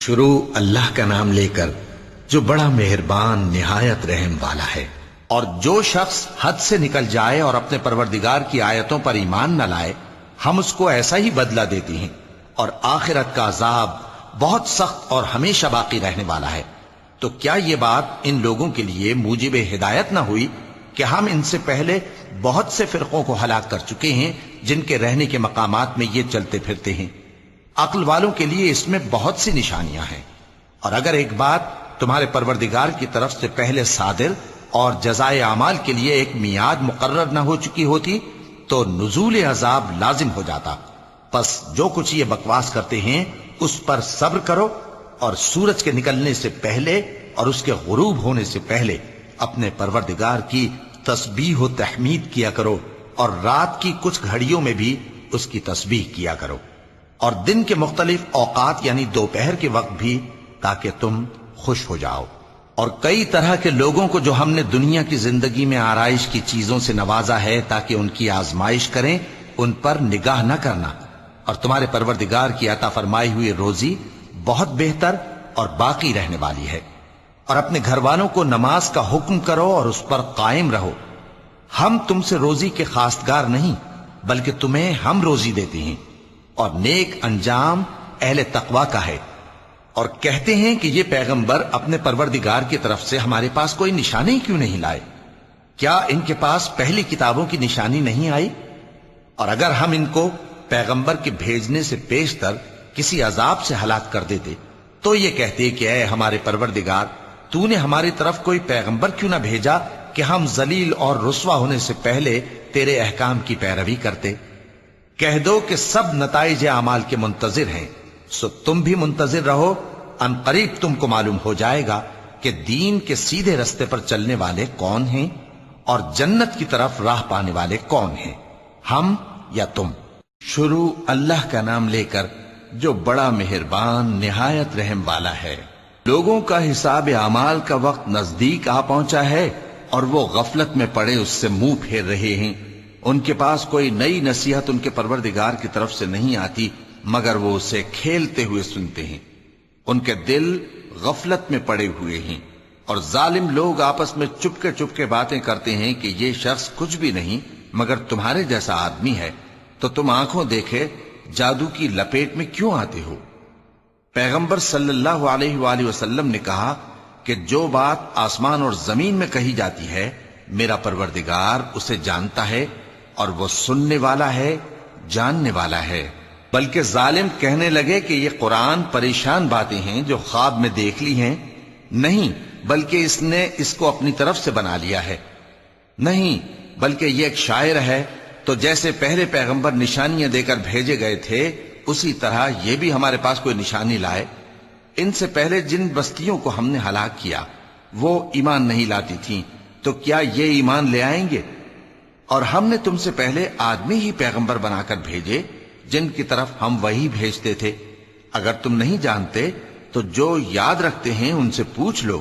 شروع اللہ کا نام لے کر جو بڑا مہربان نہایت رحم والا ہے۔ اور جو شخص حد سے نکل جائے اور اپنے پروردگار کی آیتوں پر ایمان نہ لائے ہم اس کو ایسا ہی بدلہ دیتے ہیں، اور آخرت کا عذاب بہت سخت اور ہمیشہ باقی رہنے والا ہے۔ تو کیا یہ بات ان لوگوں کے لیے موجب ہدایت نہ ہوئی کہ ہم ان سے پہلے بہت سے فرقوں کو ہلاک کر چکے ہیں جن کے رہنے کے مقامات میں یہ چلتے پھرتے ہیں۔ عقل والوں کے لیے اس میں بہت سی نشانیاں ہیں، اور اگر ایک بات تمہارے پروردگار کی طرف سے پہلے صادر اور جزائے اعمال کے لیے ایک میعاد مقرر نہ ہو چکی ہوتی تو نزول عذاب لازم ہو جاتا۔ پس جو کچھ یہ بکواس کرتے ہیں اس پر صبر کرو، اور سورج کے نکلنے سے پہلے اور اس کے غروب ہونے سے پہلے اپنے پروردگار کی تسبیح و تحمید کیا کرو، اور رات کی کچھ گھڑیوں میں بھی اس کی تسبیح کیا کرو، اور دن کے مختلف اوقات یعنی دوپہر کے وقت بھی، تاکہ تم خوش ہو جاؤ۔ اور کئی طرح کے لوگوں کو جو ہم نے دنیا کی زندگی میں آرائش کی چیزوں سے نوازا ہے تاکہ ان کی آزمائش کریں، ان پر نگاہ نہ کرنا، اور تمہارے پروردگار کی عطا فرمائی ہوئی روزی بہت بہتر اور باقی رہنے والی ہے۔ اور اپنے گھر والوں کو نماز کا حکم کرو اور اس پر قائم رہو۔ ہم تم سے روزی کے خواستگار نہیں، بلکہ تمہیں ہم روزی دیتے ہیں، اور نیک انجام اہل تقوی کا ہے۔ اور کہتے ہیں کہ یہ پیغمبر اپنے پروردگار کی طرف سے ہمارے پاس کوئی نشانی کیوں نہیں لائے؟ کیا ان کے پاس پہلی کتابوں کی نشانی نہیں آئی؟ اور اگر ہم ان کو پیغمبر کے بھیجنے سے پیشتر کسی عذاب سے ہلاک کر دیتے تو یہ کہتے کہ اے ہمارے پروردگار، تو نے ہماری طرف کوئی پیغمبر کیوں نہ بھیجا کہ ہم ذلیل اور رسوا ہونے سے پہلے تیرے احکام کی پیروی کرتے۔ کہہ دو کہ سب نتائج اعمال کے منتظر ہیں، سو تم بھی منتظر رہو، ان قریب تم کو معلوم ہو جائے گا کہ دین کے سیدھے رستے پر چلنے والے کون ہیں اور جنت کی طرف راہ پانے والے کون ہیں، ہم یا تم۔ شروع اللہ کا نام لے کر جو بڑا مہربان نہایت رحم والا ہے۔ لوگوں کا حساب اعمال کا وقت نزدیک آ پہنچا ہے اور وہ غفلت میں پڑے اس سے منہ پھیر رہے ہیں۔ ان کے پاس کوئی نئی نصیحت ان کے پروردگار کی طرف سے نہیں آتی مگر وہ اسے کھیلتے ہوئے سنتے ہیں۔ ان کے دل غفلت میں پڑے ہوئے ہیں، اور ظالم لوگ آپس میں چپ کے باتیں کرتے ہیں کہ یہ شخص کچھ بھی نہیں مگر تمہارے جیسا آدمی ہے، تو تم آنکھوں دیکھے جادو کی لپیٹ میں کیوں آتے ہو؟ پیغمبر صلی اللہ علیہ وآلہ وسلم نے کہا کہ جو بات آسمان اور زمین میں کہی جاتی ہے میرا پروردگار اسے جانتا ہے، اور وہ سننے والا ہے، جاننے والا ہے۔ بلکہ ظالم کہنے لگے کہ یہ قرآن پریشان باتیں ہیں جو خواب میں دیکھ لی ہیں، نہیں بلکہ اس نے اس کو اپنی طرف سے بنا لیا ہے، نہیں بلکہ یہ ایک شاعر ہے۔ تو جیسے پہلے پیغمبر نشانیاں دے کر بھیجے گئے تھے اسی طرح یہ بھی ہمارے پاس کوئی نشانی لائے۔ ان سے پہلے جن بستیوں کو ہم نے ہلاک کیا وہ ایمان نہیں لاتی تھیں، تو کیا یہ ایمان لے آئیں گے؟ اور ہم نے تم سے پہلے آدمی ہی پیغمبر بنا کر بھیجے جن کی طرف ہم وہی بھیجتے تھے۔ اگر تم نہیں جانتے تو جو یاد رکھتے ہیں ان سے پوچھ لو۔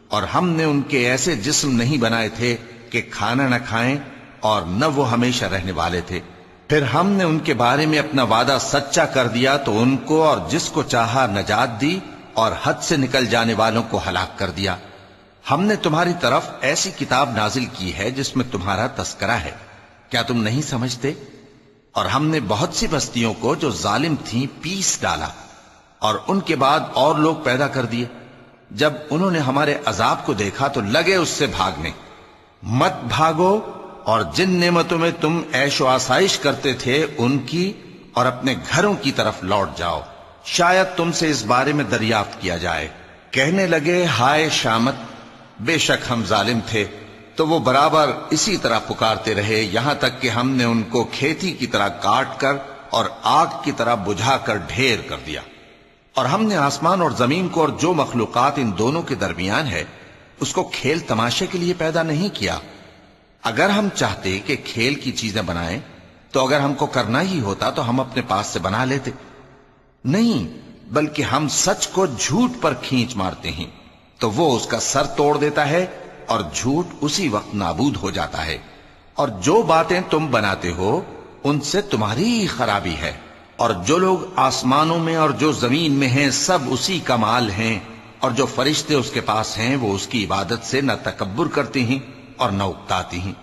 اور ہم نے ان کے ایسے جسم نہیں بنائے تھے کہ کھانا نہ کھائیں اور نہ وہ ہمیشہ رہنے والے تھے۔ پھر ہم نے ان کے بارے میں اپنا وعدہ سچا کر دیا تو ان کو اور جس کو چاہا نجات دی، اور حد سے نکل جانے والوں کو ہلاک کر دیا۔ ہم نے تمہاری طرف ایسی کتاب نازل کی ہے جس میں تمہارا تذکرہ ہے، کیا تم نہیں سمجھتے؟ اور ہم نے بہت سی بستیوں کو جو ظالم تھیں پیس ڈالا، اور ان کے بعد اور لوگ پیدا کر دیے۔ جب انہوں نے ہمارے عذاب کو دیکھا تو لگے اس سے بھاگنے۔ مت بھاگو، اور جن نعمتوں میں تم عیش و آسائش کرتے تھے ان کی اور اپنے گھروں کی طرف لوٹ جاؤ، شاید تم سے اس بارے میں دریافت کیا جائے۔ کہنے لگے ہائے شامت، بے شک ہم ظالم تھے۔ تو وہ برابر اسی طرح پکارتے رہے یہاں تک کہ ہم نے ان کو کھیتی کی طرح کاٹ کر اور آگ کی طرح بجھا کر ڈھیر کر دیا۔ اور ہم نے آسمان اور زمین کو اور جو مخلوقات ان دونوں کے درمیان ہے اس کو کھیل تماشے کے لیے پیدا نہیں کیا۔ اگر ہم چاہتے کہ کھیل کی چیزیں بنائیں تو اگر ہم کو کرنا ہی ہوتا تو ہم اپنے پاس سے بنا لیتے، نہیں بلکہ ہم سچ کو جھوٹ پر کھینچ مارتے ہیں تو وہ اس کا سر توڑ دیتا ہے اور جھوٹ اسی وقت نابود ہو جاتا ہے۔ اور جو باتیں تم بناتے ہو ان سے تمہاری ہی خرابی ہے، اور جو لوگ آسمانوں میں اور جو زمین میں ہیں سب اسی کا مال ہیں، اور جو فرشتے اس کے پاس ہیں وہ اس کی عبادت سے نہ تکبر کرتے ہیں اور نہ اکتاتے ہیں،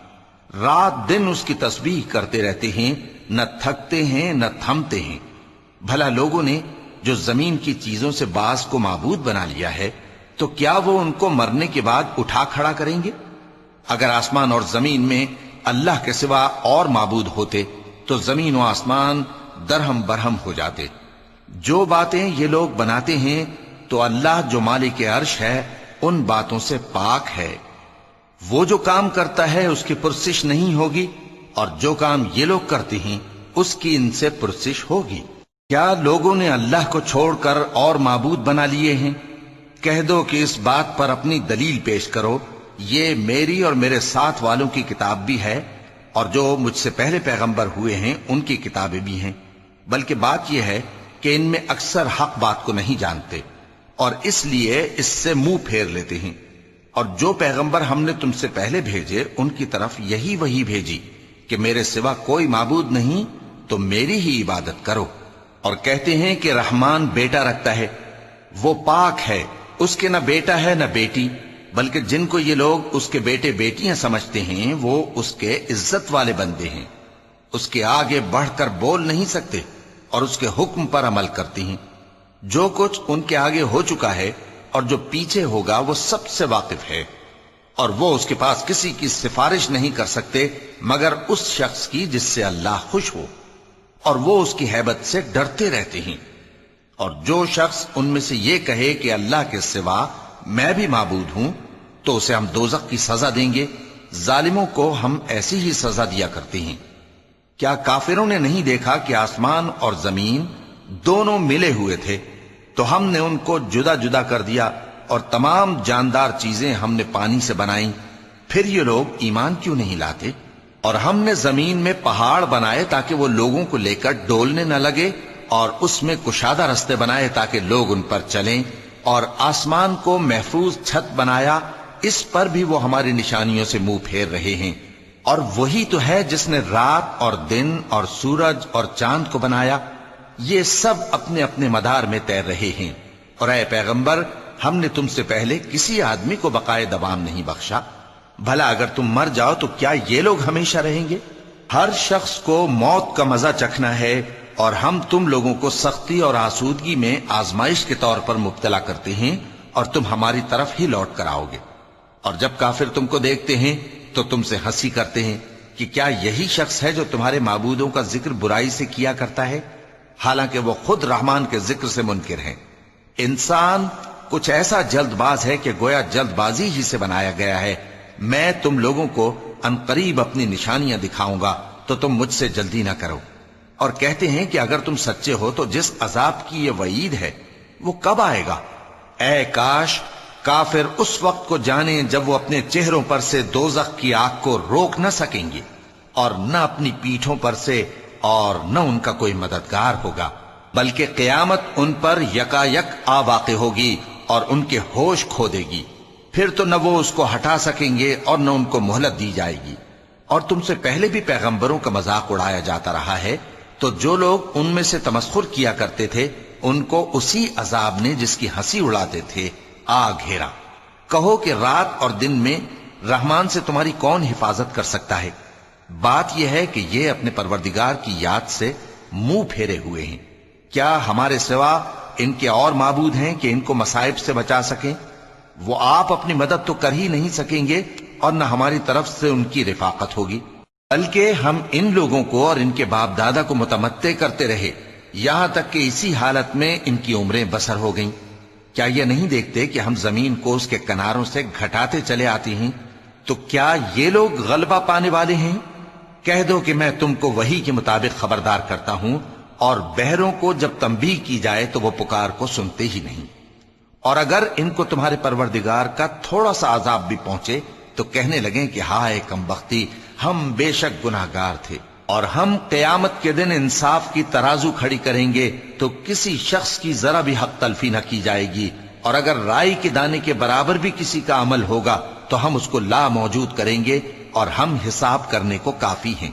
رات دن اس کی تسبیح کرتے رہتے ہیں، نہ تھکتے ہیں نہ تھمتے ہیں۔ بھلا لوگوں نے جو زمین کی چیزوں سے بعض کو معبود بنا لیا ہے، تو کیا وہ ان کو مرنے کے بعد اٹھا کھڑا کریں گے؟ اگر آسمان اور زمین میں اللہ کے سوا اور معبود ہوتے تو زمین و آسمان درہم برہم ہو جاتے۔ جو باتیں یہ لوگ بناتے ہیں تو اللہ جو مالک عرش ہے ان باتوں سے پاک ہے۔ وہ جو کام کرتا ہے اس کی پرسش نہیں ہوگی، اور جو کام یہ لوگ کرتے ہیں اس کی ان سے پرسش ہوگی۔ کیا لوگوں نے اللہ کو چھوڑ کر اور معبود بنا لیے ہیں؟ کہہ دو کہ اس بات پر اپنی دلیل پیش کرو، یہ میری اور میرے ساتھ والوں کی کتاب بھی ہے، اور جو مجھ سے پہلے پیغمبر ہوئے ہیں ان کی کتابیں بھی ہیں، بلکہ بات یہ ہے کہ ان میں اکثر حق بات کو نہیں جانتے، اور اس لیے اس سے منہ پھیر لیتے ہیں۔ اور جو پیغمبر ہم نے تم سے پہلے بھیجے ان کی طرف یہی وحی بھیجی کہ میرے سوا کوئی معبود نہیں تو میری ہی عبادت کرو، اور کہتے ہیں کہ رحمان بیٹا رکھتا ہے، وہ پاک ہے، اس کے نہ بیٹا ہے نہ بیٹی، بلکہ جن کو یہ لوگ اس کے بیٹے بیٹیاں سمجھتے ہیں وہ اس کے عزت والے بندے ہیں، اس کے آگے بڑھ کر بول نہیں سکتے اور اس کے حکم پر عمل کرتے ہیں۔ جو کچھ ان کے آگے ہو چکا ہے اور جو پیچھے ہوگا وہ سب سے واقف ہے، اور وہ اس کے پاس کسی کی سفارش نہیں کر سکتے مگر اس شخص کی جس سے اللہ خوش ہو، اور وہ اس کی ہیبت سے ڈرتے رہتے ہیں۔ اور جو شخص ان میں سے یہ کہے کہ اللہ کے سوا میں بھی معبود ہوں تو اسے ہم دوزخ کی سزا دیں گے، ظالموں کو ہم ایسی ہی سزا دیا کرتے ہیں۔ کیا کافروں نے نہیں دیکھا کہ آسمان اور زمین دونوں ملے ہوئے تھے تو ہم نے ان کو جدا جدا کر دیا، اور تمام جاندار چیزیں ہم نے پانی سے بنائیں، پھر یہ لوگ ایمان کیوں نہیں لاتے؟ اور ہم نے زمین میں پہاڑ بنائے تاکہ وہ لوگوں کو لے کر ڈولنے نہ لگے، اور اس میں کشادہ رستے بنائے تاکہ لوگ ان پر چلیں، اور آسمان کو محفوظ چھت بنایا، اس پر بھی وہ ہماری نشانیوں سے منہ پھیر رہے ہیں۔ اور وہی تو ہے جس نے رات اور دن اور سورج اور چاند کو بنایا، یہ سب اپنے اپنے مدار میں تیر رہے ہیں۔ اور اے پیغمبر، ہم نے تم سے پہلے کسی آدمی کو بقائے دوام نہیں بخشا، بھلا اگر تم مر جاؤ تو کیا یہ لوگ ہمیشہ رہیں گے؟ ہر شخص کو موت کا مزہ چکھنا ہے، اور ہم تم لوگوں کو سختی اور آسودگی میں آزمائش کے طور پر مبتلا کرتے ہیں، اور تم ہماری طرف ہی لوٹ کر آؤ گے۔ اور جب کافر تم کو دیکھتے ہیں تو تم سے ہنسی کرتے ہیں کہ کیا یہی شخص ہے جو تمہارے معبودوں کا ذکر برائی سے کیا کرتا ہے، حالانکہ وہ خود رحمان کے ذکر سے منکر ہیں۔ انسان کچھ ایسا جلد باز ہے کہ گویا جلد بازی ہی سے بنایا گیا ہے۔ میں تم لوگوں کو عنقریب اپنی نشانیاں دکھاؤں گا تو تم مجھ سے جلدی نہ کرو۔ اور کہتے ہیں کہ اگر تم سچے ہو تو جس عذاب کی یہ وعید ہے وہ کب آئے گا؟ اے کاش کافر اس وقت کو جانیں جب وہ اپنے چہروں پر سے دوزخ کی آگ کو روک نہ سکیں گے، اور نہ اپنی پیٹھوں پر سے، اور نہ ان کا کوئی مددگار ہوگا، بلکہ قیامت ان پر یکا یک آ واقع ہوگی اور ان کے ہوش کھو دے گی، پھر تو نہ وہ اس کو ہٹا سکیں گے اور نہ ان کو مہلت دی جائے گی۔ اور تم سے پہلے بھی پیغمبروں کا مذاق اڑایا جاتا رہا ہے، تو جو لوگ ان میں سے تمسخر کیا کرتے تھے ان کو اسی عذاب نے جس کی ہنسی اڑاتے تھے آ گھیرا۔ کہو کہ رات اور دن میں رحمان سے تمہاری کون حفاظت کر سکتا ہے؟ بات یہ ہے کہ یہ اپنے پروردگار کی یاد سے منہ پھیرے ہوئے ہیں۔ کیا ہمارے سوا ان کے اور معبود ہیں کہ ان کو مصائب سے بچا سکیں؟ وہ آپ اپنی مدد تو کر ہی نہیں سکیں گے، اور نہ ہماری طرف سے ان کی رفاقت ہوگی، بلکہ ہم ان لوگوں کو اور ان کے باپ دادا کو متمتع کرتے رہے، یہاں تک کہ اسی حالت میں ان کی عمریں بسر ہو گئیں۔ کیا یہ نہیں دیکھتے کہ ہم زمین کو اس کے کناروں سے گھٹاتے چلے آتے ہیں؟ تو کیا یہ لوگ غلبہ پانے والے ہیں؟ کہہ دو کہ میں تم کو وحی کے مطابق خبردار کرتا ہوں، اور بہروں کو جب تنبیہ کی جائے تو وہ پکار کو سنتے ہی نہیں۔ اور اگر ان کو تمہارے پروردگار کا تھوڑا سا عذاب بھی پہنچے تو کہنے لگیں کہ ہائے کمبختی، ہم بے شک گناہگار تھے۔ اور ہم قیامت کے دن انصاف کی ترازو کھڑی کریں گے تو کسی شخص کی ذرا بھی حق تلفی نہ کی جائے گی، اور اگر رائی کے دانے کے برابر بھی کسی کا عمل ہوگا تو ہم اس کو لا موجود کریں گے، اور ہم حساب کرنے کو کافی ہیں۔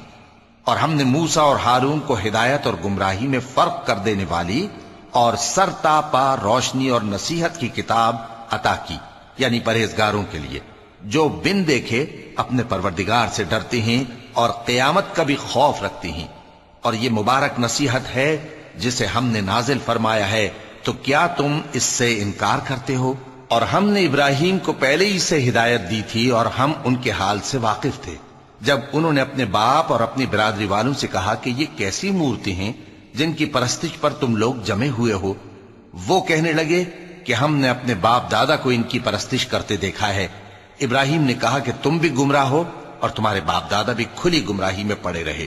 اور ہم نے موسیٰ اور ہارون کو ہدایت اور گمراہی میں فرق کر دینے والی اور سر تا پا روشنی اور نصیحت کی کتاب عطا کی، یعنی پرہیزگاروں کے لیے جو بن دیکھے اپنے پروردگار سے ڈرتے ہیں اور قیامت کا بھی خوف رکھتے ہیں۔ اور یہ مبارک نصیحت ہے جسے ہم نے نازل فرمایا ہے، تو کیا تم اس سے انکار کرتے ہو؟ اور ہم نے ابراہیم کو پہلے ہی سے ہدایت دی تھی اور ہم ان کے حال سے واقف تھے جب انہوں نے اپنے باپ اور اپنی برادری والوں سے کہا کہ یہ کیسی مورتی ہیں جن کی پرستش پر تم لوگ جمے ہوئے ہو۔ وہ کہنے لگے کہ ہم نے اپنے باپ دادا کو ان کی پرستش کرتے دیکھا ہے۔ ابراہیم نے کہا کہ تم بھی گمراہ ہو اور تمہارے باپ دادا بھی کھلی گمراہی میں پڑے رہے۔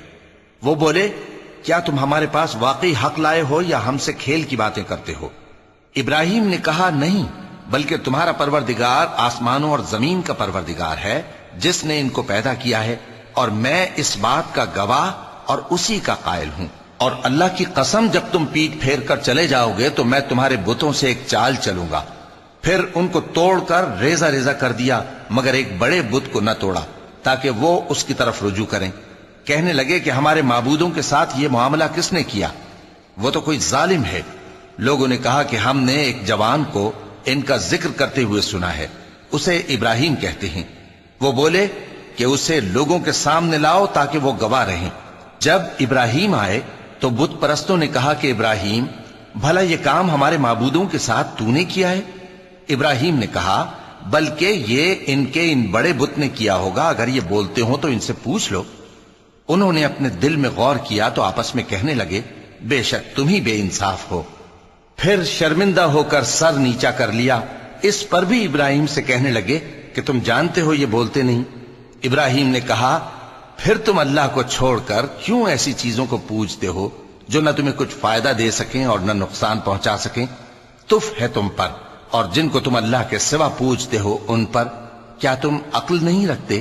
وہ بولے کیا تم ہمارے پاس واقعی حق لائے ہو یا ہم سے کھیل کی باتیں کرتے ہو؟ ابراہیم نے کہا نہیں، بلکہ تمہارا پروردگار آسمانوں اور زمین کا پروردگار ہے جس نے ان کو پیدا کیا ہے، اور میں اس بات کا گواہ اور اسی کا قائل ہوں۔ اور اللہ کی قسم جب تم پیٹ پھیر کر چلے جاؤ گے تو میں تمہارے بتوں سے ایک چال چلوں گا۔ پھر ان کو توڑ کر ریزہ ریزہ کر دیا، مگر ایک بڑے بت کو نہ توڑا تاکہ وہ اس کی طرف رجوع کریں۔ کہنے لگے کہ ہمارے معبودوں کے ساتھ یہ معاملہ کس نے کیا؟ وہ تو کوئی ظالم ہے۔ لوگوں نے کہا کہ ہم نے ایک جوان کو ان کا ذکر کرتے ہوئے سنا ہے، اسے ابراہیم کہتے ہیں۔ وہ بولے کہ اسے لوگوں کے سامنے لاؤ تاکہ وہ گواہ رہیں۔ جب ابراہیم آئے تو بت پرستوں نے کہا کہ ابراہیم، بھلا یہ کام ہمارے معبودوں کے ساتھ تو نے کیا ہے؟ ابراہیم نے کہا بلکہ یہ ان کے ان بڑے بت نے کیا ہوگا، اگر یہ بولتے ہوں تو ان سے پوچھ لو۔ انہوں نے اپنے دل میں غور کیا تو آپس میں کہنے لگے بے شک تم ہی بے انصاف ہو۔ پھر شرمندہ ہو کر سر نیچا کر لیا۔ اس پر بھی ابراہیم سے کہنے لگے کہ تم جانتے ہو یہ بولتے نہیں۔ ابراہیم نے کہا پھر تم اللہ کو چھوڑ کر کیوں ایسی چیزوں کو پوجتے ہو جو نہ تمہیں کچھ فائدہ دے سکیں اور نہ نقصان پہنچا سکیں؟ تف ہے تم پر اور جن کو تم اللہ کے سوا پوجتے ہو ان پر، کیا تم عقل نہیں رکھتے؟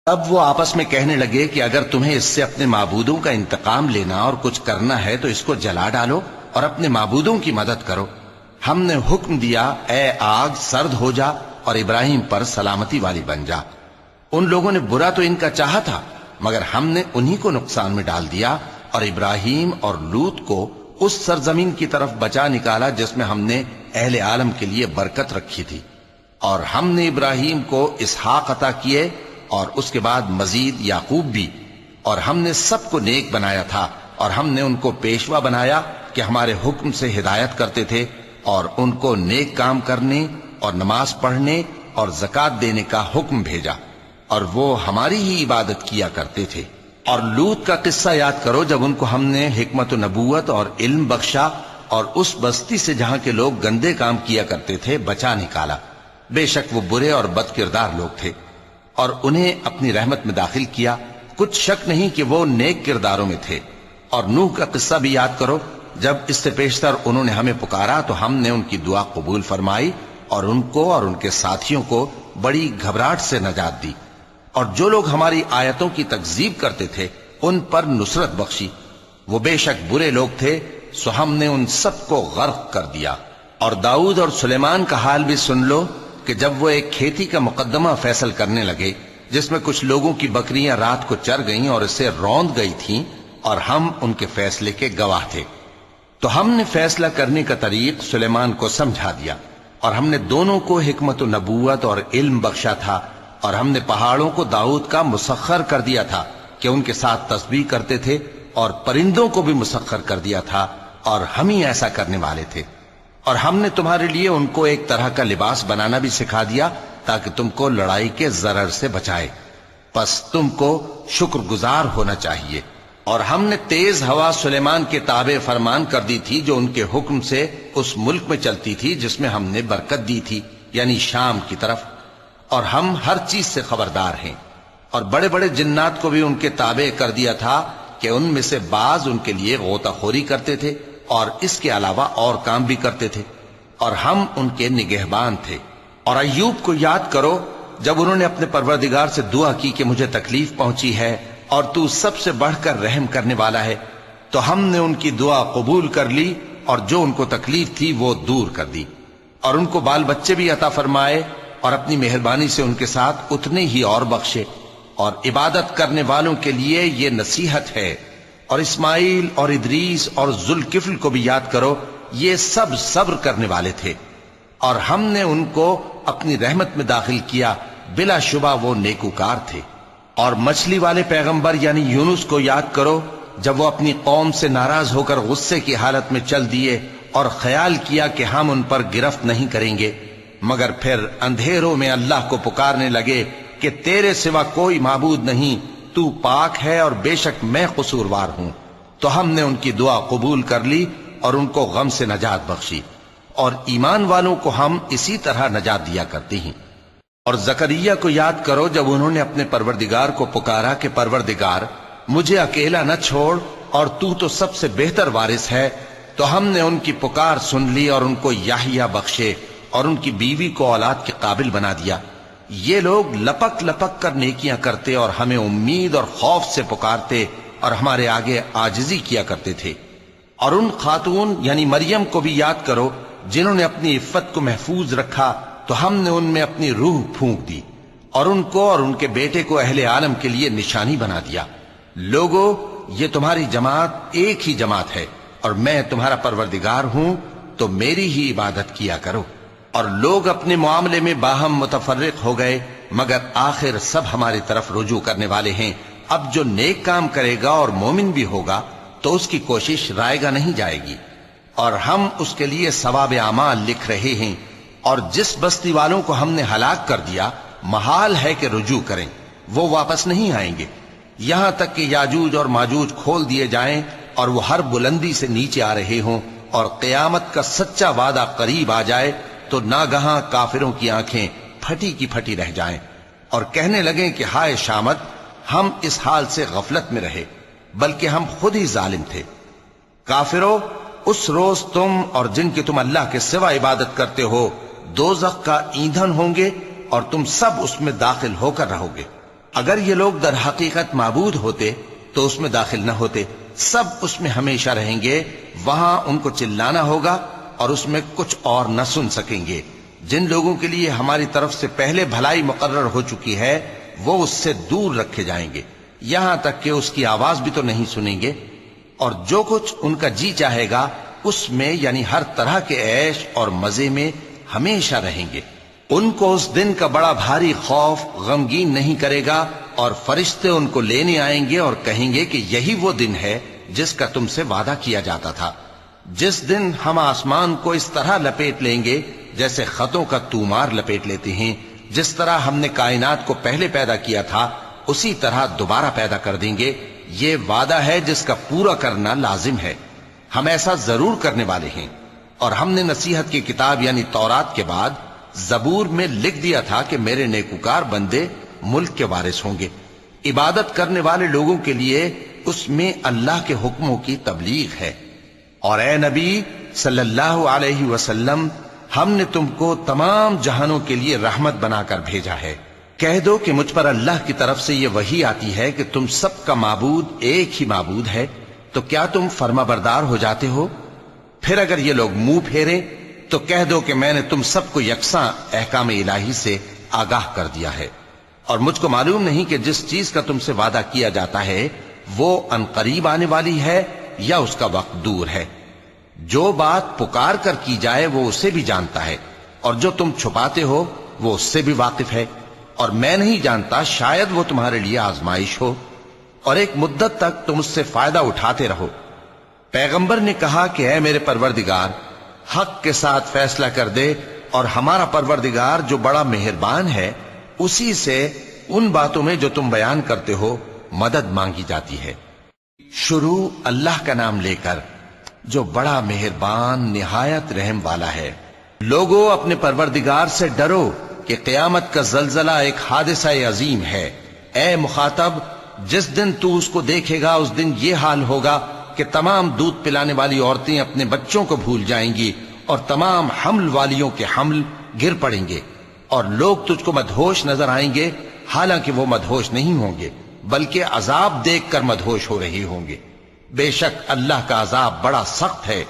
اب وہ آپس میں کہنے لگے کہ اگر تمہیں اس سے اپنے معبودوں کا انتقام لینا اور کچھ کرنا ہے تو اس کو جلا ڈالو اور اپنے معبودوں کی مدد کرو۔ ہم نے حکم دیا اے آگ سرد ہو جا اور ابراہیم پر سلامتی والی بن جا۔ ان لوگوں نے برا تو ان کا چاہا تھا، مگر ہم نے انہی کو نقصان میں ڈال دیا اور ابراہیم اور لوط کو اس سرزمین کی طرف بچا نکالا جس میں ہم نے اہل عالم کے لیے برکت رکھی تھی۔ اور ہم نے ابراہیم کو اسحاق عطا کیے اور اس کے بعد مزید یعقوب بھی، اور ہم نے سب کو نیک بنایا تھا اور ہم نے ان کو پیشوا بنایا کہ ہمارے حکم سے ہدایت کرتے تھے اور ان کو نیک کام کرنے اور نماز پڑھنے اور زکوٰۃ دینے کا حکم بھیجا، اور وہ ہماری ہی عبادت کیا کرتے تھے۔ اور لوط کا قصہ یاد کرو جب ان کو ہم نے حکمت و نبوت اور علم بخشا اور اس بستی سے جہاں کے لوگ گندے کام کیا کرتے تھے بچا نکالا۔ بے شک وہ برے اور بد کردار لوگ تھے، اور انہیں اپنی رحمت میں داخل کیا، کچھ شک نہیں کہ وہ نیک کرداروں میں تھے۔ اور نوح کا قصہ بھی یاد کرو جب اس سے پیشتر انہوں نے ہمیں پکارا تو ہم نے ان کی دعا قبول فرمائی اور ان کو اور ان کے ساتھیوں کو بڑی گھبراہٹ سے نجات دی۔ اور جو لوگ ہماری آیتوں کی تکذیب کرتے تھے ان پر نصرت بخشی۔ وہ بے شک برے لوگ تھے، سو ہم نے ان سب کو غرق کر دیا۔ اور داؤد اور سلیمان کا حال بھی سن لو کہ جب وہ ایک کھیتی کا مقدمہ فیصل کرنے لگے جس میں کچھ لوگوں کی بکریاں رات کو چر گئیں اور اسے روند گئی تھیں، اور ہم ان کے فیصلے کے گواہ تھے، تو ہم نے فیصلہ کرنے کا طریق سلیمان کو سمجھا دیا، اور ہم نے دونوں کو حکمت و نبوت اور علم بخشا تھا، اور ہم نے پہاڑوں کو داؤد کا مسخر کر دیا تھا کہ ان کے ساتھ تسبیح کرتے تھے، اور پرندوں کو بھی مسخر کر دیا تھا، اور ہم ہی ایسا کرنے والے تھے۔ اور ہم نے تمہارے لیے ان کو ایک طرح کا لباس بنانا بھی سکھا دیا تاکہ تم کو لڑائی کے ضرر سے بچائے، پس تم کو شکر گزار ہونا چاہیے۔ اور ہم نے تیز ہوا سلیمان کے تابع فرمان کر دی تھی جو ان کے حکم سے اس ملک میں چلتی تھی جس میں ہم نے برکت دی تھی، یعنی شام کی طرف، اور ہم ہر چیز سے خبردار ہیں۔ اور بڑے بڑے جنات کو بھی ان کے تابع کر دیا تھا کہ ان میں سے بعض ان کے لیے غوطہ خوری کرتے تھے اور اس کے علاوہ اور کام بھی کرتے تھے، اور ہم ان کے نگہبان تھے۔ اور ایوب کو یاد کرو جب انہوں نے اپنے پروردگار سے دعا کی کہ مجھے تکلیف پہنچی ہے اور تو سب سے بڑھ کر رحم کرنے والا ہے، تو ہم نے ان کی دعا قبول کر لی اور جو ان کو تکلیف تھی وہ دور کر دی، اور ان کو بال بچے بھی عطا فرمائے اور اپنی مہربانی سے ان کے ساتھ اتنے ہی اور بخشے۔ اور عبادت کرنے والوں کے لیے یہ نصیحت ہے اور اسماعیل اور ادریس اور ذوالکفل کو بھی یاد کرو، یہ سب صبر کرنے والے تھے اور ہم نے ان کو اپنی رحمت میں داخل کیا، بلا شبہ وہ نیکوکار تھے۔ اور مچھلی والے پیغمبر یعنی یونس کو یاد کرو، جب وہ اپنی قوم سے ناراض ہو کر غصے کی حالت میں چل دیے اور خیال کیا کہ ہم ان پر گرفت نہیں کریں گے، مگر پھر اندھیروں میں اللہ کو پکارنے لگے کہ تیرے سوا کوئی معبود نہیں، تو پاک ہے اور بے شک میں قصوروار ہوں، تو ہم نے ان کی دعا قبول کر لی اور ان کو غم سے نجات بخشی، اور ایمان والوں کو ہم اسی طرح نجات دیا کرتے ہیں۔ اور زکریا کو یاد کرو، جب انہوں نے اپنے پروردگار کو پکارا کہ پروردگار مجھے اکیلا نہ چھوڑ اور تو سب سے بہتر وارث ہے، تو ہم نے ان کی پکار سن لی اور ان کو یحییٰ بخشے اور ان کی بیوی کو اولاد کے قابل بنا دیا۔ یہ لوگ لپک لپک کر نیکیاں کرتے اور ہمیں امید اور خوف سے پکارتے اور ہمارے آگے عاجزی کیا کرتے تھے۔ اور ان خاتون یعنی مریم کو بھی یاد کرو، جنہوں نے اپنی عفت کو محفوظ رکھا، تو ہم نے ان میں اپنی روح پھونک دی اور ان کو اور ان کے بیٹے کو اہل عالم کے لیے نشانی بنا دیا۔ لوگو، یہ تمہاری جماعت ایک ہی جماعت ہے اور میں تمہارا پروردگار ہوں، تو میری ہی عبادت کیا کرو۔ اور لوگ اپنے معاملے میں باہم متفرق ہو گئے، مگر آخر سب ہماری طرف رجوع کرنے والے ہیں۔ اب جو نیک کام کرے گا اور مومن بھی ہوگا تو اس کی کوشش رائے گا نہیں جائے گی، اور ہم اس کے لیے ثواب اعمال لکھ رہے ہیں۔ اور جس بستی والوں کو ہم نے ہلاک کر دیا، محال ہے کہ رجوع کریں، وہ واپس نہیں آئیں گے، یہاں تک کہ یاجوج اور ماجوج کھول دیے جائیں اور وہ ہر بلندی سے نیچے آ رہے ہوں، اور قیامت کا سچا وعدہ قریب آ جائے تو ناگہاں کافروں کی آنکھیں پھٹی کی پھٹی رہ جائیں اور کہنے لگیں کہ ہائے شامت، ہم اس حال سے غفلت میں رہے، بلکہ ہم خود ہی ظالم تھے۔ کافروں، اس روز تم اور جن کی تم اللہ کے سوا عبادت کرتے ہو دوزخ کا ایندھن ہوں گے اور تم سب اس میں داخل ہو کر رہو گے۔ اگر یہ لوگ در حقیقت معبود ہوتے تو اس میں داخل نہ ہوتے، سب اس میں ہمیشہ رہیں گے، وہاں ان کو چلانا ہوگا اور اس میں کچھ اور نہ سن سکیں گے۔ جن لوگوں کے لیے ہماری طرف سے پہلے بھلائی مقرر ہو چکی ہے وہ اس سے دور رکھے جائیں گے، یہاں تک کہ اس کی آواز بھی تو نہیں سنیں گے، اور جو کچھ ان کا جی چاہے گا اس میں یعنی ہر طرح کے عیش اور مزے میں ہمیشہ رہیں گے۔ ان کو اس دن کا بڑا بھاری خوف غمگین نہیں کرے گا، اور فرشتے ان کو لینے آئیں گے اور کہیں گے کہ یہی وہ دن ہے جس کا تم سے وعدہ کیا جاتا تھا، جس دن ہم آسمان کو اس طرح لپیٹ لیں گے جیسے خطوں کا تومار لپیٹ لیتے ہیں، جس طرح ہم نے کائنات کو پہلے پیدا کیا تھا اسی طرح دوبارہ پیدا کر دیں گے۔ یہ وعدہ ہے جس کا پورا کرنا لازم ہے، ہم ایسا ضرور کرنے والے ہیں۔ اور ہم نے نصیحت کی کتاب یعنی تورات کے بعد زبور میں لکھ دیا تھا کہ میرے نیکوکار بندے ملک کے وارث ہوں گے۔ عبادت کرنے والے لوگوں کے لیے اس میں اللہ کے حکموں کی تبلیغ ہے۔ اور اے نبی صلی اللہ علیہ وسلم، ہم نے تم کو تمام جہانوں کے لیے رحمت بنا کر بھیجا ہے۔ کہہ دو کہ مجھ پر اللہ کی طرف سے یہ وحی آتی ہے کہ تم سب کا معبود ایک ہی معبود ہے، تو کیا تم فرما بردار ہو جاتے ہو؟ پھر اگر یہ لوگ منہ پھیریں تو کہہ دو کہ میں نے تم سب کو یکساں احکام الہی سے آگاہ کر دیا ہے، اور مجھ کو معلوم نہیں کہ جس چیز کا تم سے وعدہ کیا جاتا ہے وہ ان قریب آنے والی ہے یا اس کا وقت دور ہے۔ جو بات پکار کر کی جائے وہ اسے بھی جانتا ہے، اور جو تم چھپاتے ہو وہ اس سے بھی واقف ہے، اور میں نہیں جانتا، شاید وہ تمہارے لیے آزمائش ہو، اور ایک مدت تک تم اس سے فائدہ اٹھاتے رہو۔ پیغمبر نے کہا کہ اے میرے پروردگار، حق کے ساتھ فیصلہ کر دے، اور ہمارا پروردگار جو بڑا مہربان ہے اسی سے ان باتوں میں جو تم بیان کرتے ہو مدد مانگی جاتی ہے۔ شروع اللہ کا نام لے کر جو بڑا مہربان نہایت رحم والا ہے۔ لوگو، اپنے پروردگار سے ڈرو کہ قیامت کا زلزلہ ایک حادثہ عظیم ہے۔ اے مخاطب، جس دن تو اس کو دیکھے گا اس دن یہ حال ہوگا کہ تمام دودھ پلانے والی عورتیں اپنے بچوں کو بھول جائیں گی، اور تمام حمل والیوں کے حمل گر پڑیں گے، اور لوگ تجھ کو مدہوش نظر آئیں گے، حالانکہ وہ مدہوش نہیں ہوں گے بلکہ عذاب دیکھ کر مدہوش ہو رہے ہوں گے۔ بے شک اللہ کا عذاب بڑا سخت ہے۔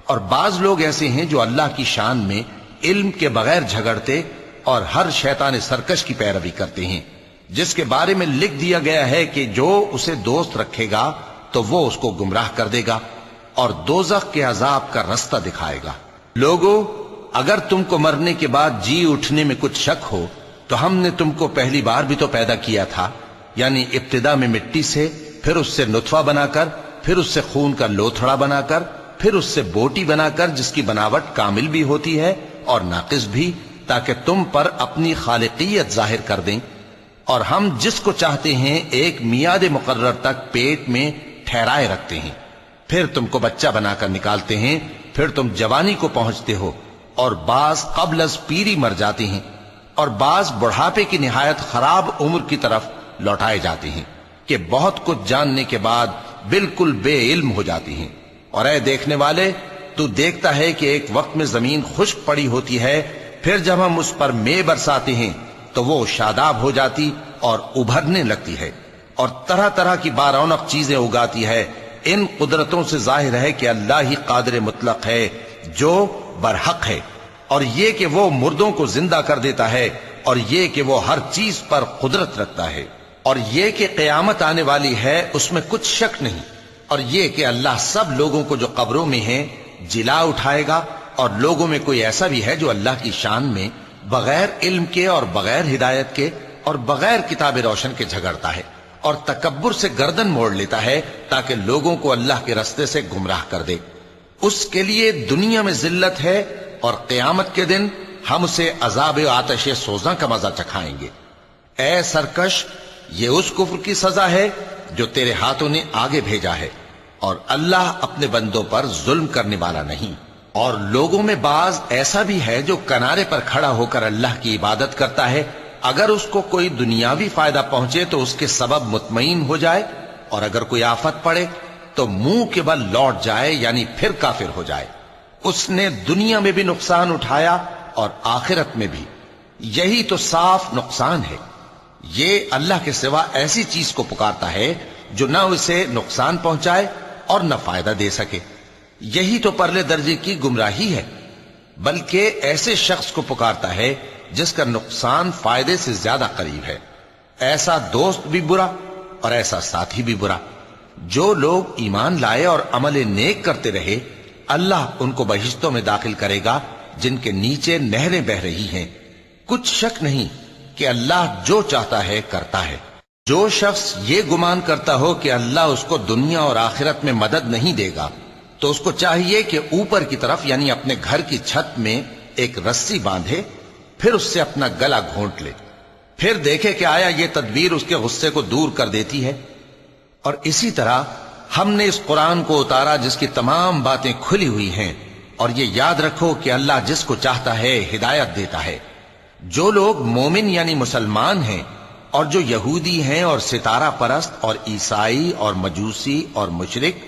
اور بعض لوگ ایسے ہیں جو اللہ کی شان میں علم کے بغیر جھگڑتے اور ہر شیطان سرکش کی پیروی کرتے ہیں، جس کے بارے میں لکھ دیا گیا ہے کہ جو اسے دوست رکھے گا تو وہ اس کو گمراہ کر دے گا اور دوزخ کے عذاب کا رستہ دکھائے گا۔ لوگو، اگر تم کو مرنے کے بعد جی اٹھنے میں کچھ شک ہو تو ہم نے تم کو پہلی بار بھی تو پیدا کیا تھا، یعنی ابتدا میں مٹی سے، پھر اس سے نطفہ بنا کر، پھر اس سے خون کا لوتھڑا بنا کر، پھر اس سے بوٹی بنا کر جس کی بناوٹ کامل بھی ہوتی ہے اور ناقص بھی، تاکہ تم پر اپنی خالقیت ظاہر کر دیں۔ اور ہم جس کو چاہتے ہیں ایک میعاد مقرر تک پیٹ میں ٹھہرائے رکھتے ہیں، پھر تم کو بچہ بنا کر نکالتے ہیں، پھر تم جوانی کو پہنچتے ہو، اور بعض قبل از پیری مر جاتے ہیں، اور بعض بڑھاپے کی نہایت خراب عمر کی طرف لوٹائے جاتے ہیں کہ بہت کچھ جاننے کے بعد بالکل بے علم ہو جاتی ہیں۔ اور اے دیکھنے والے، تو دیکھتا ہے کہ ایک وقت میں زمین خشک پڑی ہوتی ہے، پھر جب ہم اس پر مے برساتے ہیں تو وہ شاداب ہو جاتی اور ابھرنے لگتی ہے اور طرح طرح کی بارونق چیزیں اگاتی ہے۔ ان قدرتوں سے ظاہر ہے کہ اللہ ہی قادر مطلق ہے جو برحق ہے، اور یہ کہ وہ مردوں کو زندہ کر دیتا ہے، اور یہ کہ وہ ہر چیز پر قدرت رکھتا ہے، اور یہ کہ قیامت آنے والی ہے اس میں کچھ شک نہیں، اور یہ کہ اللہ سب لوگوں کو جو قبروں میں ہیں جلا اٹھائے گا، اور لوگوں میں کوئی ایسا بھی ہے جو اللہ کی شان میں بغیر علم کے اور بغیر ہدایت کے اور بغیر کتاب روشن کے جھگڑتا ہے اور تکبر سے گردن موڑ لیتا ہے تاکہ لوگوں کو اللہ کے رستے سے گمراہ کر دے۔ اس کے لیے دنیا میں ذلت ہے، اور قیامت کے دن ہم اسے عذاب آتش سوزاں کا مزہ چکھائیں گے۔ اے سرکش، یہ اس کفر کی سزا ہے جو تیرے ہاتھوں نے آگے بھیجا ہے، اور اللہ اپنے بندوں پر ظلم کرنے والا نہیں۔ اور لوگوں میں بعض ایسا بھی ہے جو کنارے پر کھڑا ہو کر اللہ کی عبادت کرتا ہے، اگر اس کو کوئی دنیاوی فائدہ پہنچے تو اس کے سبب مطمئن ہو جائے، اور اگر کوئی آفت پڑے تو منہ کے بل لوٹ جائے، یعنی پھر کافر ہو جائے۔ اس نے دنیا میں بھی نقصان اٹھایا اور آخرت میں بھی، یہی تو صاف نقصان ہے۔ یہ اللہ کے سوا ایسی چیز کو پکارتا ہے جو نہ اسے نقصان پہنچائے اور نہ فائدہ دے سکے، یہی تو پرلے درجے کی گمراہی ہے۔ بلکہ ایسے شخص کو پکارتا ہے جس کا نقصان فائدے سے زیادہ قریب ہے۔ ایسا دوست بھی برا اور ایسا ساتھی بھی برا۔ جو لوگ ایمان لائے اور عمل نیک کرتے رہے، اللہ ان کو بہشتوں میں داخل کرے گا جن کے نیچے نہریں بہ رہی ہیں۔ کچھ شک نہیں کہ اللہ جو چاہتا ہے کرتا ہے۔ جو شخص یہ گمان کرتا ہو کہ اللہ اس کو دنیا اور آخرت میں مدد نہیں دے گا، تو اس کو چاہیے کہ اوپر کی طرف یعنی اپنے گھر کی چھت میں ایک رسی باندھے، پھر اس سے اپنا گلا گھونٹ لے، پھر دیکھے کہ آیا یہ تدبیر اس کے غصے کو دور کر دیتی ہے۔ اور اسی طرح ہم نے اس قرآن کو اتارا جس کی تمام باتیں کھلی ہوئی ہیں، اور یہ یاد رکھو کہ اللہ جس کو چاہتا ہے ہدایت دیتا ہے۔ جو لوگ مومن یعنی مسلمان ہیں اور جو یہودی ہیں اور ستارہ پرست اور عیسائی اور مجوسی اور مشرک،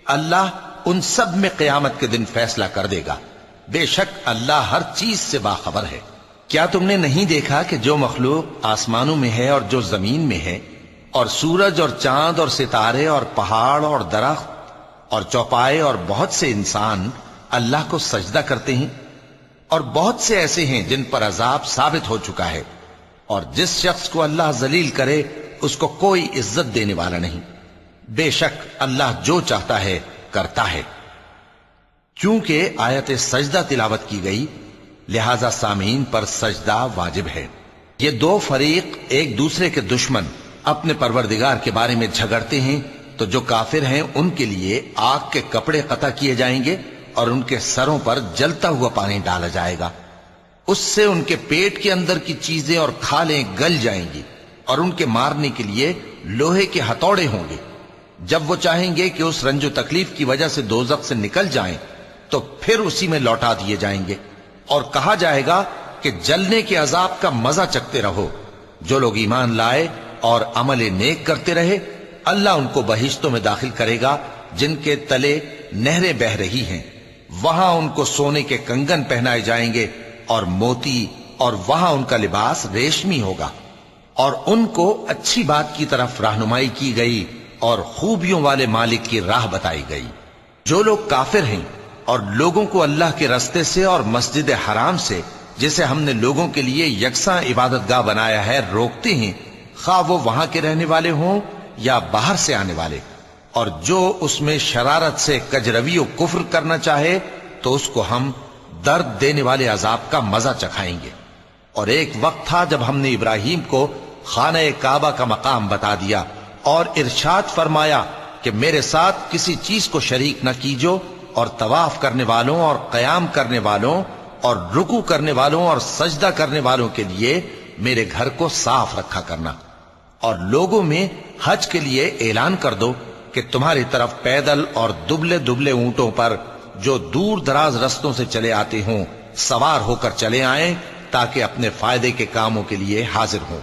اللہ ان سب میں قیامت کے دن فیصلہ کر دے گا۔ بے شک اللہ ہر چیز سے باخبر ہے۔ کیا تم نے نہیں دیکھا کہ جو مخلوق آسمانوں میں ہے اور جو زمین میں ہے، اور سورج اور چاند اور ستارے اور پہاڑ اور درخت اور چوپائے اور بہت سے انسان اللہ کو سجدہ کرتے ہیں، اور بہت سے ایسے ہیں جن پر عذاب ثابت ہو چکا ہے، اور جس شخص کو اللہ ذلیل کرے اس کو کوئی عزت دینے والا نہیں۔ بے شک اللہ جو چاہتا ہے کرتا ہے۔ چونکہ آیت سجدہ تلاوت کی گئی لہذا سامعین پر سجدہ واجب ہے۔ یہ دو فریق ایک دوسرے کے دشمن اپنے پروردگار کے بارے میں جھگڑتے ہیں، تو جو کافر ہیں ان کے لیے آگ کے کپڑے قطع کیے جائیں گے اور ان کے سروں پر جلتا ہوا پانی ڈالا جائے گا، اس سے ان کے پیٹ کے اندر کی چیزیں اور کھالیں گل جائیں گی، اور ان کے مارنے کے لیے لوہے کے ہتھوڑے ہوں گے۔ جب وہ چاہیں گے کہ اس رنج و تکلیف کی وجہ سے دوزخ سے نکل جائیں تو پھر اسی میں لوٹا دیے جائیں گے، اور کہا جائے گا کہ جلنے کے عذاب کا مزہ چکھتے رہو۔ جو لوگ ایمان لائے اور عمل نیک کرتے رہے، اللہ ان کو بہشتوں میں داخل کرے گا جن کے تلے نہریں بہ رہی ہیں، وہاں ان کو سونے کے کنگن پہنائے جائیں گے اور موتی، اور وہاں ان کا لباس ریشمی ہوگا، اور ان کو اچھی بات کی طرف رہنمائی کی گئی اور خوبیوں والے مالک کی راہ بتائی گئی۔ جو لوگ کافر ہیں اور لوگوں کو اللہ کے رستے سے اور مسجد حرام سے، جسے ہم نے لوگوں کے لیے یکساں عبادت گاہ بنایا ہے، روکتے ہیں، خواہ وہ وہاں کے رہنے والے ہوں یا باہر سے آنے والے، اور جو اس میں شرارت سے کجروی و کفر کرنا چاہے تو اس کو ہم درد دینے والے عذاب کا مزہ چکھائیں گے۔ اور ایک وقت تھا جب ہم نے ابراہیم کو خانہ کعبہ کا مقام بتا دیا اور ارشاد فرمایا کہ میرے ساتھ کسی چیز کو شریک نہ کیجو، اور طواف کرنے والوں اور قیام کرنے والوں اور رکوع کرنے والوں اور سجدہ کرنے والوں کے لیے میرے گھر کو صاف رکھا کرنا، اور لوگوں میں حج کے لیے اعلان کر دو کہ تمہاری طرف پیدل اور دبلے دبلے اونٹوں پر جو دور دراز رستوں سے چلے آتے ہوں سوار ہو کر چلے آئیں، تاکہ اپنے فائدے کے کاموں کے لیے حاضر ہوں۔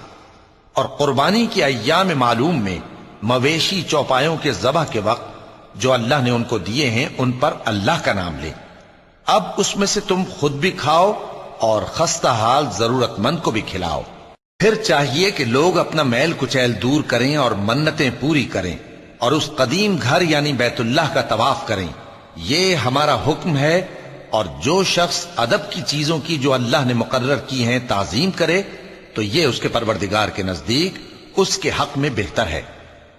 اور قربانی کے ایام معلوم میں مویشی چوپایوں کے ذبح کے وقت جو اللہ نے ان کو دیے ہیں ان پر اللہ کا نام لے۔ اب اس میں سے تم خود بھی کھاؤ اور خستہ حال ضرورت مند کو بھی کھلاؤ۔ پھر چاہیے کہ لوگ اپنا میل کچیل دور کریں اور منتیں پوری کریں اور اس قدیم گھر یعنی بیت اللہ کا طواف کریں، یہ ہمارا حکم ہے۔ اور جو شخص ادب کی چیزوں کی جو اللہ نے مقرر کی ہیں تعظیم کرے تو یہ اس کے پروردگار کے نزدیک اس کے حق میں بہتر ہے۔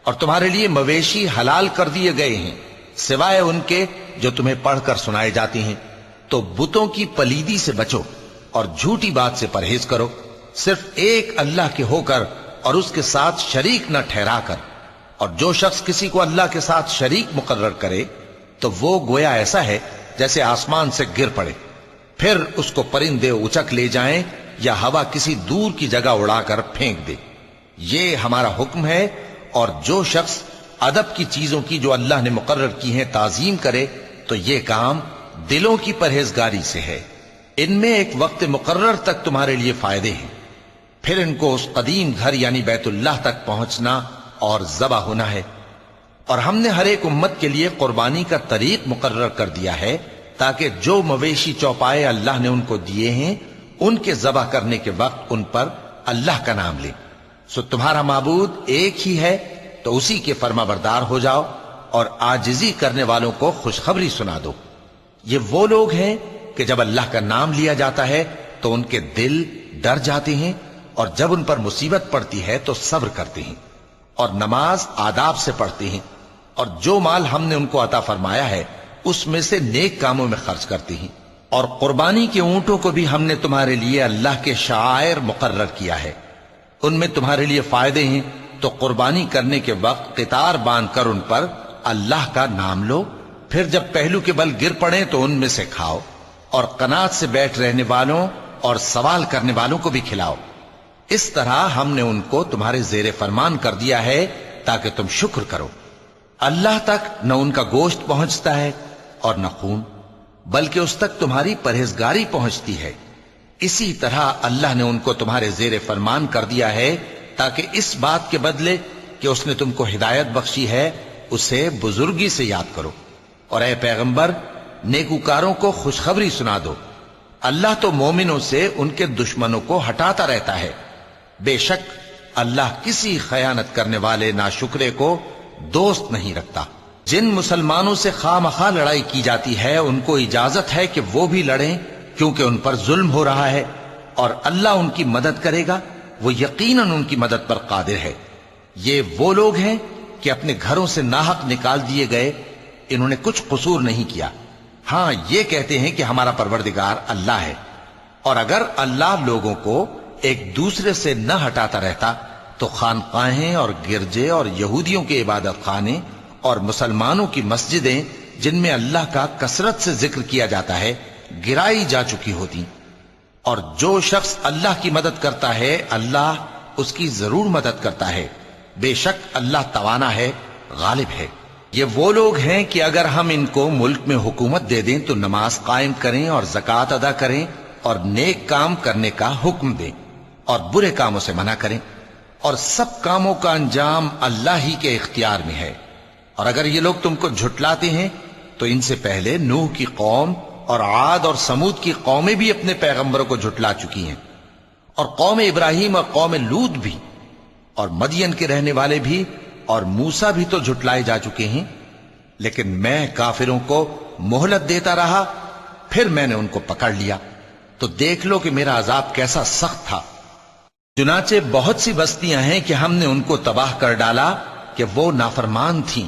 اور تمہارے لیے مویشی حلال کر دیے گئے ہیں سوائے ان کے جو تمہیں پڑھ کر سنائے جاتے ہیں، تو بتوں کی پلیدی سے بچو اور جھوٹی بات سے پرہیز کرو، صرف ایک اللہ کے ہو کر اور اس کے ساتھ شریک نہ ٹھہرا کر۔ اور جو شخص کسی کو اللہ کے ساتھ شریک مقرر کرے تو وہ گویا ایسا ہے جیسے آسمان سے گر پڑے، پھر اس کو پرندے اچک لے جائیں یا ہوا کسی دور کی جگہ اڑا کر پھینک دے۔ یہ ہمارا حکم ہے۔ اور جو شخص ادب کی چیزوں کی جو اللہ نے مقرر کی ہیں تعظیم کرے تو یہ کام دلوں کی پرہیزگاری سے ہے۔ ان میں ایک وقت مقرر تک تمہارے لیے فائدے ہیں، پھر ان کو اس قدیم گھر یعنی بیت اللہ تک پہنچنا اور ذبح ہونا ہے۔ اور ہم نے ہر ایک امت کے لیے قربانی کا طریق مقرر کر دیا ہے تاکہ جو مویشی چوپائے اللہ نے ان کو دیے ہیں ان کے ذبح کرنے کے وقت ان پر اللہ کا نام لیں۔ سو تمہارا معبود ایک ہی ہے تو اسی کے فرما بردار ہو جاؤ اور عاجزی کرنے والوں کو خوشخبری سنا دو۔ یہ وہ لوگ ہیں کہ جب اللہ کا نام لیا جاتا ہے تو ان کے دل ڈر جاتے ہیں، اور جب ان پر مصیبت پڑتی ہے تو صبر کرتے ہیں اور نماز آداب سے پڑھتے ہیں، اور جو مال ہم نے ان کو عطا فرمایا ہے اس میں سے نیک کاموں میں خرچ کرتے ہیں۔ اور قربانی کے اونٹوں کو بھی ہم نے تمہارے لیے اللہ کے شعائر مقرر کیا ہے، ان میں تمہارے لیے فائدے ہیں، تو قربانی کرنے کے وقت قطار باندھ کر ان پر اللہ کا نام لو، پھر جب پہلو کے بل گر پڑے تو ان میں سے کھاؤ، اور قناعت سے بیٹھ رہنے والوں اور سوال کرنے والوں کو بھی کھلاؤ۔ اس طرح ہم نے ان کو تمہارے زیر فرمان کر دیا ہے تاکہ تم شکر کرو۔ اللہ تک نہ ان کا گوشت پہنچتا ہے اور نہ خون، بلکہ اس تک تمہاری پرہیزگاری پہنچتی ہے۔ اسی طرح اللہ نے ان کو تمہارے زیر فرمان کر دیا ہے تاکہ اس بات کے بدلے کہ اس نے تم کو ہدایت بخشی ہے اسے بزرگی سے یاد کرو۔ اور اے پیغمبر، نیکوکاروں کو خوشخبری سنا دو، اللہ تو مومنوں سے ان کے دشمنوں کو ہٹاتا رہتا ہے۔ بے شک اللہ کسی خیانت کرنے والے ناشکرے کو دوست نہیں رکھتا۔ جن مسلمانوں سے خواہ مخواہ لڑائی کی جاتی ہے ان کو اجازت ہے کہ وہ بھی لڑیں، کیونکہ ان پر ظلم ہو رہا ہے، اور اللہ ان کی مدد کرے گا، وہ یقیناً ان کی مدد پر قادر ہے۔ یہ وہ لوگ ہیں کہ اپنے گھروں سے ناحق نکال دیے گئے، انہوں نے کچھ قصور نہیں کیا، ہاں یہ کہتے ہیں کہ ہمارا پروردگار اللہ ہے۔ اور اگر اللہ لوگوں کو ایک دوسرے سے نہ ہٹاتا رہتا تو خانقاہیں اور گرجے اور یہودیوں کے عبادت خانے اور مسلمانوں کی مسجدیں جن میں اللہ کا کثرت سے ذکر کیا جاتا ہے گرائی جا چکی ہوتی۔ اور جو شخص اللہ کی مدد کرتا ہے اللہ اس کی ضرور مدد کرتا ہے، بے شک اللہ توانا ہے، غالب ہے۔ یہ وہ لوگ ہیں کہ اگر ہم ان کو ملک میں حکومت دے دیں تو نماز قائم کریں اور زکوٰۃ ادا کریں اور نیک کام کرنے کا حکم دیں اور برے کاموں سے منع کریں، اور سب کاموں کا انجام اللہ ہی کے اختیار میں ہے۔ اور اگر یہ لوگ تم کو جھٹلاتے ہیں تو ان سے پہلے نوح کی قوم اور عاد اور سمود کی قومیں بھی اپنے پیغمبروں کو جھٹلا چکی ہیں، اور قوم ابراہیم اور قوم لوط بھی، اور مدین کے رہنے والے بھی، اور موسیٰ بھی تو جھٹلائے جا چکے ہیں۔ لیکن میں کافروں کو مہلت دیتا رہا، پھر میں نے ان کو پکڑ لیا، تو دیکھ لو کہ میرا عذاب کیسا سخت تھا۔ چنانچہ بہت سی بستیاں ہیں کہ ہم نے ان کو تباہ کر ڈالا کہ وہ نافرمان تھیں،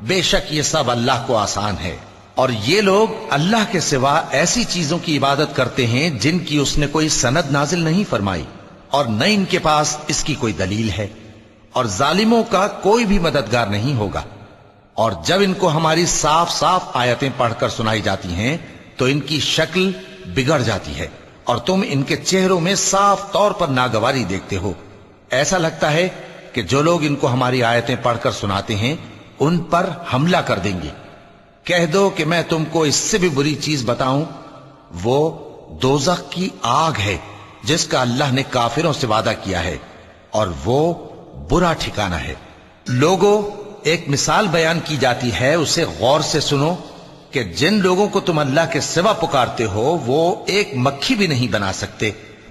بے شک یہ سب اللہ کو آسان ہے۔ اور یہ لوگ اللہ کے سوا ایسی چیزوں کی عبادت کرتے ہیں جن کی اس نے کوئی سند نازل نہیں فرمائی، اور نہ ان کے پاس اس کی کوئی دلیل ہے، اور ظالموں کا کوئی بھی مددگار نہیں ہوگا۔ اور جب ان کو ہماری صاف صاف آیتیں پڑھ کر سنائی جاتی ہیں تو ان کی شکل بگڑ جاتی ہے، اور تم ان کے چہروں میں صاف طور پر ناگواری دیکھتے ہو۔ ایسا لگتا ہے کہ جو لوگ ان کو ہماری آیتیں پڑھ کر سناتے ہیں ان پر حملہ کر دیں گے۔ کہہ دو کہ میں تم کو اس سے بھی بری چیز بتاؤں، وہ دوزخ کی آگ ہے جس کا اللہ نے کافروں سے وعدہ کیا ہے، اور وہ برا ٹھکانہ ہے۔ لوگوں، ایک مثال بیان کی جاتی ہے، اسے غور سے سنو کہ جن لوگوں کو تم اللہ کے سوا پکارتے ہو وہ ایک مکھی بھی نہیں بنا سکتے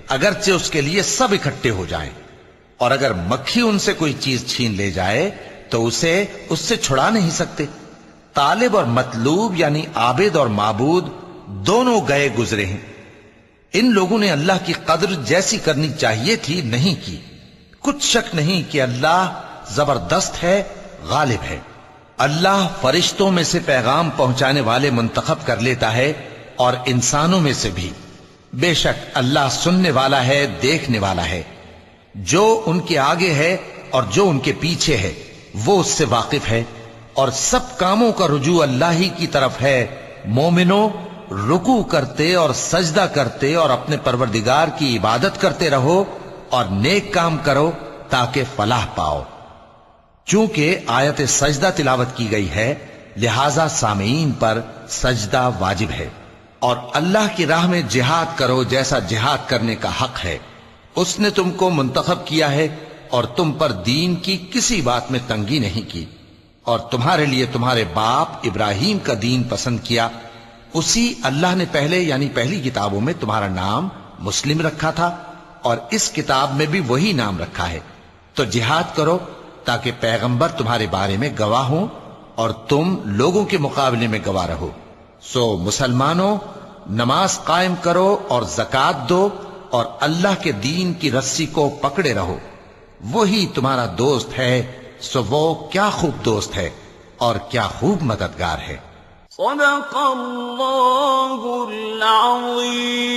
اگرچہ اس کے لیے سب اکٹھے ہو جائیں، اور اگر مکھی ان سے کوئی چیز چھین لے جائے تو اسے اس سے چھڑا نہیں سکتے۔ طالب اور مطلوب یعنی عابد اور معبود دونوں گئے گزرے ہیں۔ ان لوگوں نے اللہ کی قدر جیسی کرنی چاہیے تھی نہیں کی۔ کچھ شک نہیں کہ اللہ زبردست ہے، غالب ہے۔ اللہ فرشتوں میں سے پیغام پہنچانے والے منتخب کر لیتا ہے اور انسانوں میں سے بھی۔ بے شک اللہ سننے والا ہے، دیکھنے والا ہے۔ جو ان کے آگے ہے اور جو ان کے پیچھے ہے وہ اس سے واقف ہے، اور سب کاموں کا رجوع اللہ ہی کی طرف ہے۔ مومنوں، رکوع کرتے اور سجدہ کرتے اور اپنے پروردگار کی عبادت کرتے رہو اور نیک کام کرو تاکہ فلاح پاؤ۔ چونکہ آیت سجدہ تلاوت کی گئی ہے لہذا سامعین پر سجدہ واجب ہے، اور اللہ کی راہ میں جہاد کرو جیسا جہاد کرنے کا حق ہے۔ اس نے تم کو منتخب کیا ہے اور تم پر دین کی کسی بات میں تنگی نہیں کی، اور تمہارے لیے تمہارے باپ ابراہیم کا دین پسند کیا۔ اسی اللہ نے پہلے یعنی پہلی کتابوں میں تمہارا نام مسلم رکھا تھا، اور اس کتاب میں بھی وہی نام رکھا ہے۔ تو جہاد کرو تاکہ پیغمبر تمہارے بارے میں گواہ ہوں اور تم لوگوں کے مقابلے میں گواہ رہو۔ سو مسلمانوں، نماز قائم کرو اور زکوٰۃ دو اور اللہ کے دین کی رسی کو پکڑے رہو، وہی تمہارا دوست ہے۔ سو وہ کیا خوب دوست ہے اور کیا خوب مددگار ہے۔ صدق اللہ العظیم۔